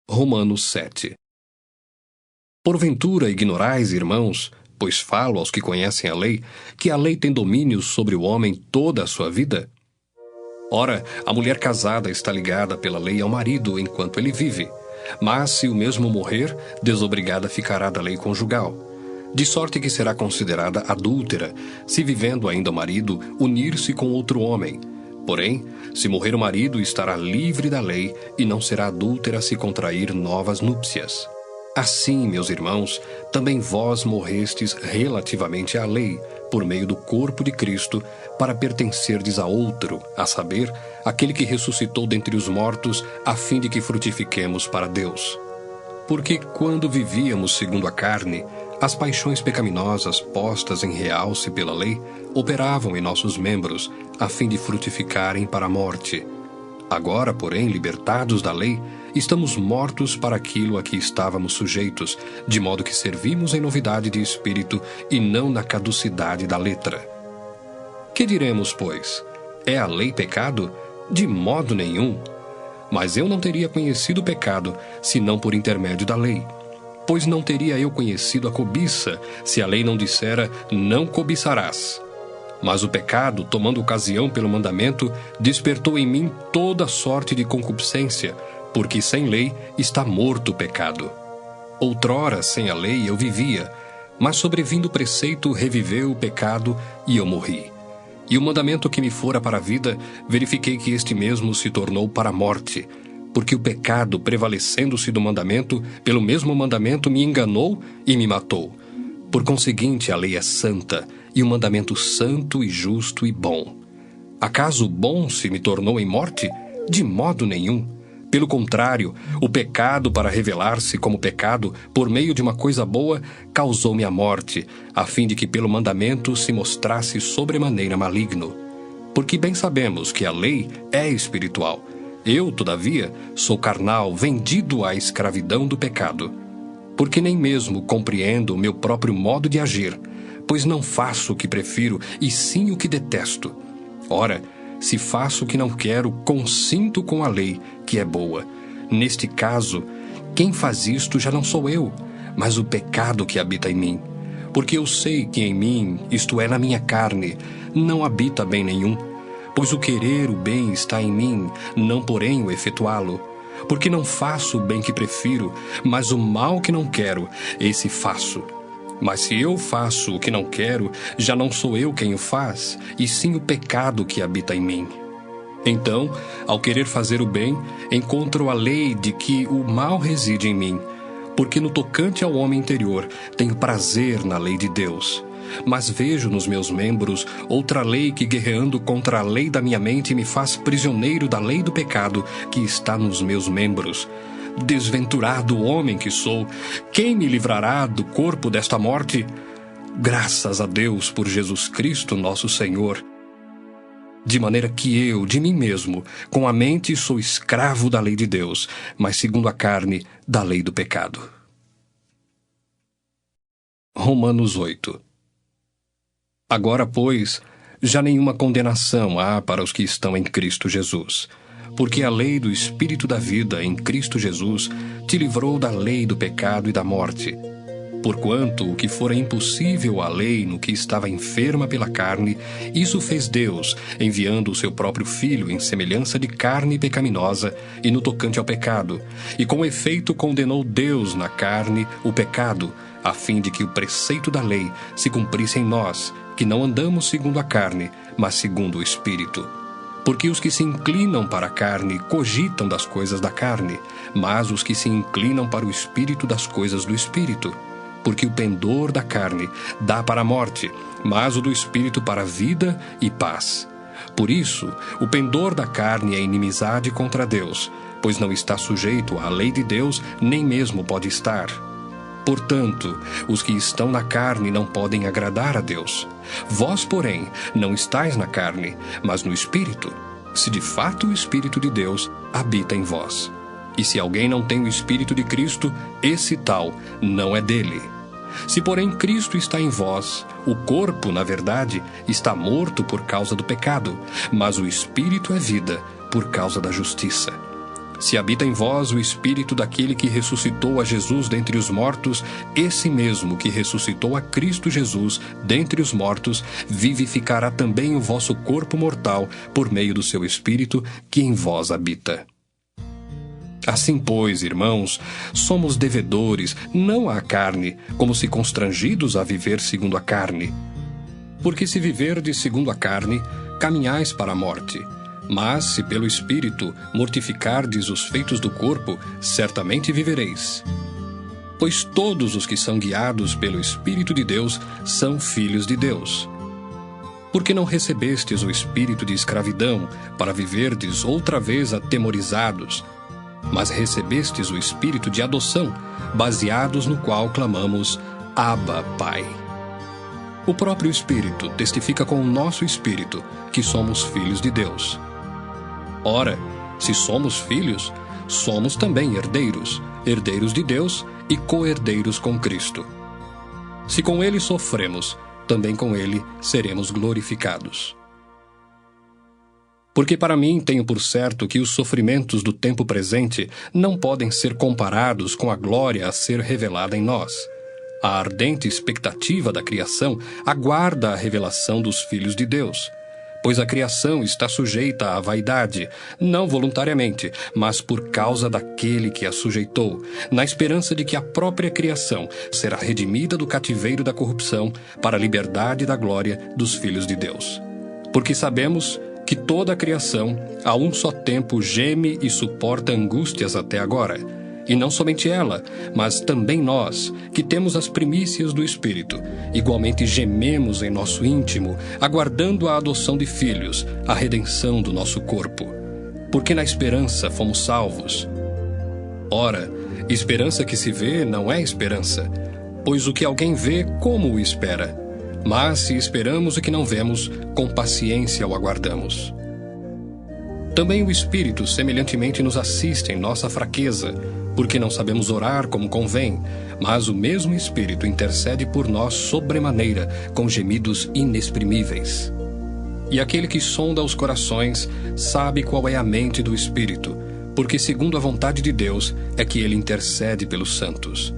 Romanos 7. Porventura ignorais, irmãos, pois falo aos que conhecem a lei, que a lei tem domínio sobre o homem toda a sua vida? Ora, a mulher casada está ligada pela lei ao marido enquanto ele vive, mas se o mesmo morrer, desobrigada ficará da lei conjugal. De sorte que será considerada adúltera, se vivendo ainda o marido, unir-se com outro homem. Porém, se morrer o marido, estará livre da lei e não será adúltera se contrair novas núpcias. Assim, meus irmãos, também vós morrestes relativamente à lei, por meio do corpo de Cristo, para pertencerdes a outro, a saber, aquele que ressuscitou dentre os mortos, a fim de que frutifiquemos para Deus. Porque quando vivíamos segundo a carne, as paixões pecaminosas postas em realce pela lei operavam em nossos membros, a fim de frutificarem para a morte. Agora, porém, libertados da lei, estamos mortos para aquilo a que estávamos sujeitos, de modo que servimos em novidade de espírito e não na caducidade da letra. Que diremos, pois? É a lei pecado? De modo nenhum. Mas eu não teria conhecido o pecado, senão por intermédio da lei. Pois não teria eu conhecido a cobiça, se a lei não dissera, não cobiçarás. Mas o pecado, tomando ocasião pelo mandamento, despertou em mim toda sorte de concupiscência, porque sem lei está morto o pecado. Outrora, sem a lei, eu vivia, mas sobrevindo o preceito, reviveu o pecado e eu morri. E o mandamento que me fora para a vida, verifiquei que este mesmo se tornou para a morte, porque o pecado, prevalecendo-se do mandamento, pelo mesmo mandamento me enganou e me matou. Por conseguinte, a lei é santa, e o mandamento santo e justo e bom. Acaso o bom se me tornou em morte? De modo nenhum. Pelo contrário, o pecado, para revelar-se como pecado, por meio de uma coisa boa, causou-me a morte, a fim de que pelo mandamento se mostrasse sobremaneira maligno. Porque bem sabemos que a lei é espiritual. Eu, todavia, sou carnal, vendido à escravidão do pecado. Porque nem mesmo compreendo o meu próprio modo de agir, pois não faço o que prefiro, e sim o que detesto. Ora, se faço o que não quero, consinto com a lei, que é boa. Neste caso, quem faz isto já não sou eu, mas o pecado que habita em mim. Porque eu sei que em mim, isto é, na minha carne, não habita bem nenhum. Pois o querer o bem está em mim, não porém o efetuá-lo. Porque não faço o bem que prefiro, mas o mal que não quero, esse faço. Mas se eu faço o que não quero, já não sou eu quem o faz, e sim o pecado que habita em mim. Então, ao querer fazer o bem, encontro a lei de que o mal reside em mim, porque no tocante ao homem interior, tenho prazer na lei de Deus. Mas vejo nos meus membros outra lei que, guerreando contra a lei da minha mente, me faz prisioneiro da lei do pecado que está nos meus membros. Desventurado homem que sou, quem me livrará do corpo desta morte? Graças a Deus por Jesus Cristo nosso Senhor. De maneira que eu, de mim mesmo, com a mente sou escravo da lei de Deus, mas segundo a carne, da lei do pecado. Romanos 8. Agora, pois, já nenhuma condenação há para os que estão em Cristo Jesus. Porque a lei do Espírito da vida em Cristo Jesus te livrou da lei do pecado e da morte. Porquanto o que fora impossível à lei no que estava enferma pela carne, isso fez Deus, enviando o seu próprio Filho em semelhança de carne pecaminosa e no tocante ao pecado, e com efeito condenou Deus na carne o pecado, a fim de que o preceito da lei se cumprisse em nós, que não andamos segundo a carne, mas segundo o Espírito. Porque os que se inclinam para a carne cogitam das coisas da carne, mas os que se inclinam para o Espírito das coisas do Espírito. Porque o pendor da carne dá para a morte, mas o do Espírito para a vida e paz. Por isso, o pendor da carne é inimizade contra Deus, pois não está sujeito à lei de Deus, nem mesmo pode estar. Portanto, os que estão na carne não podem agradar a Deus. Vós, porém, não estáis na carne, mas no Espírito, se de fato o Espírito de Deus habita em vós. E se alguém não tem o Espírito de Cristo, esse tal não é dele. Se, porém, Cristo está em vós, o corpo, na verdade, está morto por causa do pecado, mas o Espírito é vida por causa da justiça. Se habita em vós o Espírito daquele que ressuscitou a Jesus dentre os mortos, esse mesmo que ressuscitou a Cristo Jesus dentre os mortos, vivificará também o vosso corpo mortal por meio do seu Espírito que em vós habita. Assim, pois, irmãos, somos devedores, não à carne, como se constrangidos a viver segundo a carne. Porque se viverdes segundo a carne, caminhais para a morte. Mas, se pelo Espírito mortificardes os feitos do corpo, certamente vivereis. Pois todos os que são guiados pelo Espírito de Deus são filhos de Deus. Porque não recebestes o espírito de escravidão, para viverdes outra vez atemorizados, mas recebestes o espírito de adoção, baseados no qual clamamos, Abba, Pai. O próprio Espírito testifica com o nosso espírito que somos filhos de Deus. Ora, se somos filhos, somos também herdeiros, herdeiros de Deus e co-herdeiros com Cristo. Se com Ele sofremos, também com Ele seremos glorificados. Porque para mim tenho por certo que os sofrimentos do tempo presente não podem ser comparados com a glória a ser revelada em nós. A ardente expectativa da criação aguarda a revelação dos filhos de Deus. Pois a criação está sujeita à vaidade, não voluntariamente, mas por causa daquele que a sujeitou, na esperança de que a própria criação será redimida do cativeiro da corrupção para a liberdade da glória dos filhos de Deus. Porque sabemos que toda a criação, a um só tempo, geme e suporta angústias até agora. E não somente ela, mas também nós, que temos as primícias do Espírito, igualmente gememos em nosso íntimo, aguardando a adoção de filhos, a redenção do nosso corpo. Porque na esperança fomos salvos. Ora, esperança que se vê não é esperança, pois o que alguém vê, como o espera? Mas se esperamos o que não vemos, com paciência o aguardamos. Também o Espírito semelhantemente nos assiste em nossa fraqueza, porque não sabemos orar como convém, mas o mesmo Espírito intercede por nós sobremaneira, com gemidos inexprimíveis. E aquele que sonda os corações sabe qual é a mente do Espírito, porque segundo a vontade de Deus é que ele intercede pelos santos.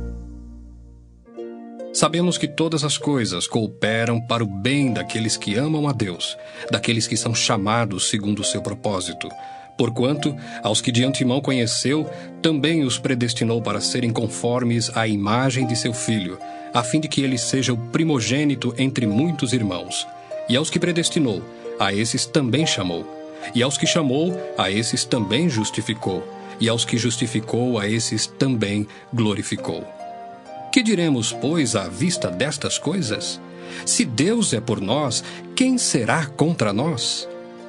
Sabemos que todas as coisas cooperam para o bem daqueles que amam a Deus, daqueles que são chamados segundo o seu propósito. Porquanto, aos que de antemão conheceu, também os predestinou para serem conformes à imagem de seu Filho, a fim de que ele seja o primogênito entre muitos irmãos. E aos que predestinou, a esses também chamou. E aos que chamou, a esses também justificou. E aos que justificou, a esses também glorificou. Que diremos, pois, à vista destas coisas? Se Deus é por nós, quem será contra nós?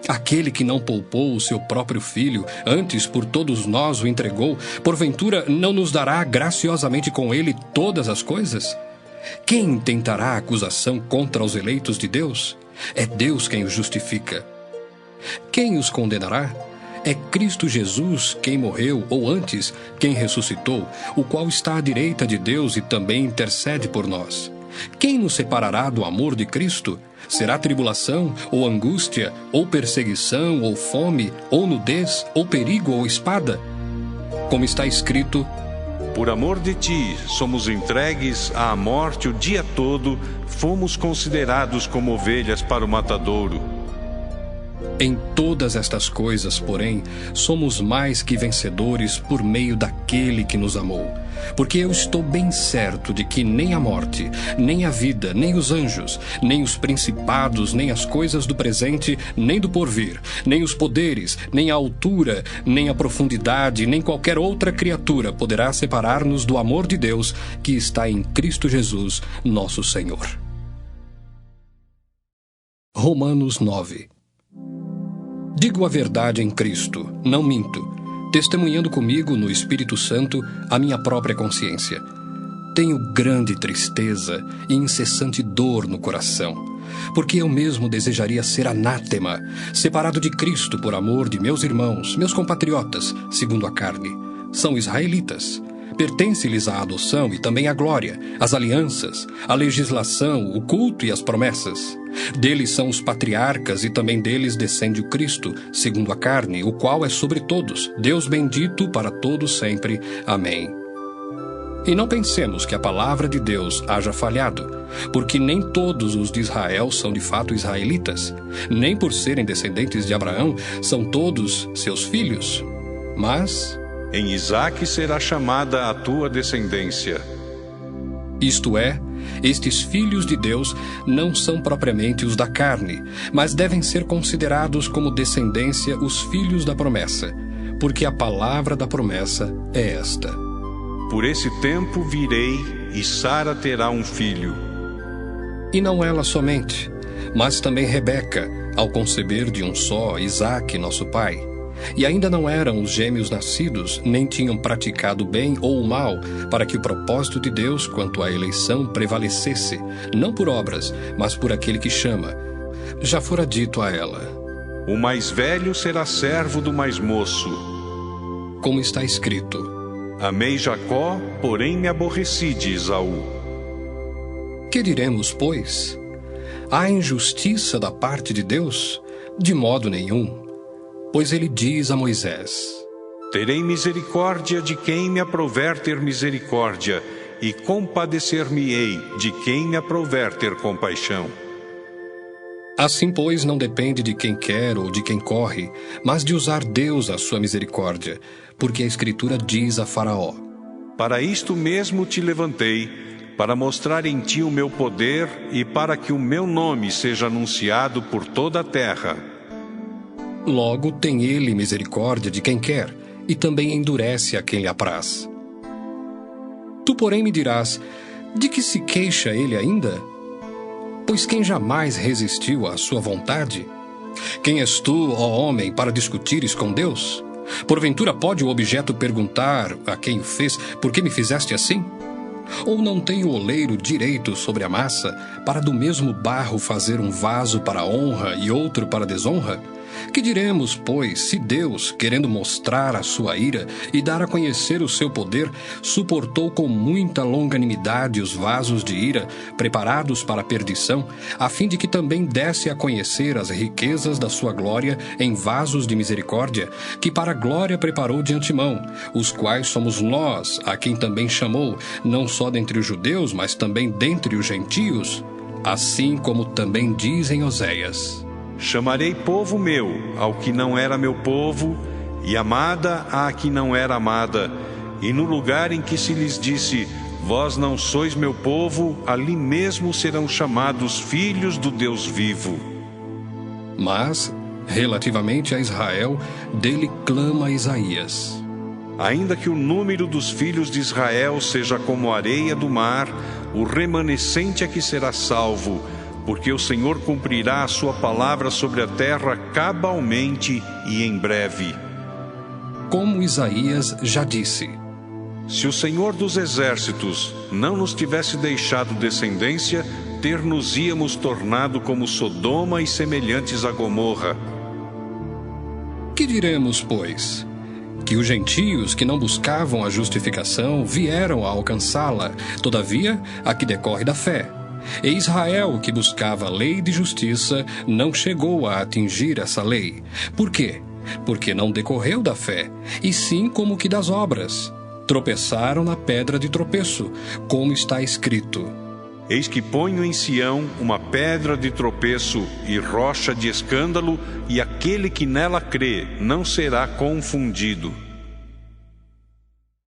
Aquele que não poupou o seu próprio Filho, antes por todos nós o entregou, porventura não nos dará graciosamente com ele todas as coisas? Quem intentará acusação contra os eleitos de Deus? É Deus quem os justifica. Quem os condenará? É Cristo Jesus quem morreu, ou antes, quem ressuscitou, o qual está à direita de Deus e também intercede por nós. Quem nos separará do amor de Cristo? Será tribulação, ou angústia, ou perseguição, ou fome, ou nudez, ou perigo, ou espada? Como está escrito: por amor de ti, somos entregues à morte o dia todo, fomos considerados como ovelhas para o matadouro. Em todas estas coisas, porém, somos mais que vencedores por meio daquele que nos amou. Porque eu estou bem certo de que nem a morte, nem a vida, nem os anjos, nem os principados, nem as coisas do presente, nem do porvir, nem os poderes, nem a altura, nem a profundidade, nem qualquer outra criatura poderá separar-nos do amor de Deus que está em Cristo Jesus, nosso Senhor. Romanos 9. Digo a verdade em Cristo, não minto, testemunhando comigo no Espírito Santo a minha própria consciência. Tenho grande tristeza e incessante dor no coração, porque eu mesmo desejaria ser anátema, separado de Cristo por amor de meus irmãos, meus compatriotas, segundo a carne. São israelitas. Pertence-lhes a adoção e também a glória, as alianças, a legislação, o culto e as promessas. Deles são os patriarcas e também deles descende o Cristo, segundo a carne, o qual é sobre todos, Deus bendito para todos sempre. Amém. E não pensemos que a palavra de Deus haja falhado, porque nem todos os de Israel são de fato israelitas, nem por serem descendentes de Abraão são todos seus filhos. Mas em Isaque será chamada a tua descendência. Isto é, estes filhos de Deus não são propriamente os da carne, mas devem ser considerados como descendência os filhos da promessa, porque a palavra da promessa é esta: Por esse tempo virei, e Sara terá um filho. E não ela somente, mas também Rebeca, ao conceber de um só Isaque, nosso pai. E ainda não eram os gêmeos nascidos, nem tinham praticado o bem ou o mal, para que o propósito de Deus quanto à eleição prevalecesse, não por obras, mas por aquele que chama. Já fora dito a ela: O mais velho será servo do mais moço. Como está escrito: Amei Jacó, porém me aborreci de Esaú. Que diremos, pois? Há injustiça da parte de Deus? De modo nenhum. Pois ele diz a Moisés: Terei misericórdia de quem me aprouver ter misericórdia, e compadecer-me-ei de quem me aprouver ter compaixão. Assim, pois, não depende de quem quer ou de quem corre, mas de usar Deus a sua misericórdia, porque a Escritura diz a Faraó: Para isto mesmo te levantei, para mostrar em ti o meu poder e para que o meu nome seja anunciado por toda a terra. Logo tem ele misericórdia de quem quer, e também endurece a quem lhe apraz. Tu, porém, me dirás: de que se queixa ele ainda? Pois quem jamais resistiu à sua vontade? Quem és tu, ó homem, para discutires com Deus? Porventura pode o objeto perguntar a quem o fez: por que me fizeste assim? Ou não tem o oleiro direito sobre a massa, para do mesmo barro fazer um vaso para honra e outro para desonra? Que diremos, pois, se Deus, querendo mostrar a sua ira e dar a conhecer o seu poder, suportou com muita longanimidade os vasos de ira, preparados para a perdição, a fim de que também desse a conhecer as riquezas da sua glória em vasos de misericórdia, que para a glória preparou de antemão, os quais somos nós, a quem também chamou, não só dentre os judeus, mas também dentre os gentios? Assim como também diz em Oséias: Chamarei povo meu ao que não era meu povo, e amada à que não era amada, e no lugar em que se lhes disse: vós não sois meu povo, ali mesmo serão chamados filhos do Deus vivo. Mas, relativamente a Israel, dele clama Isaías: Ainda que o número dos filhos de Israel seja como a areia do mar, o remanescente é que será salvo, porque o Senhor cumprirá a sua palavra sobre a terra cabalmente e em breve. Como Isaías já disse: Se o Senhor dos exércitos não nos tivesse deixado descendência, ter-nos-íamos tornado como Sodoma e semelhantes a Gomorra. Que diremos, pois? Que os gentios que não buscavam a justificação vieram a alcançá-la, todavia a que decorre da fé. E Israel, que buscava a lei de justiça, não chegou a atingir essa lei. Por quê? Porque não decorreu da fé, e sim como que das obras. Tropeçaram na pedra de tropeço, como está escrito: Eis que ponho em Sião uma pedra de tropeço e rocha de escândalo, e aquele que nela crê não será confundido.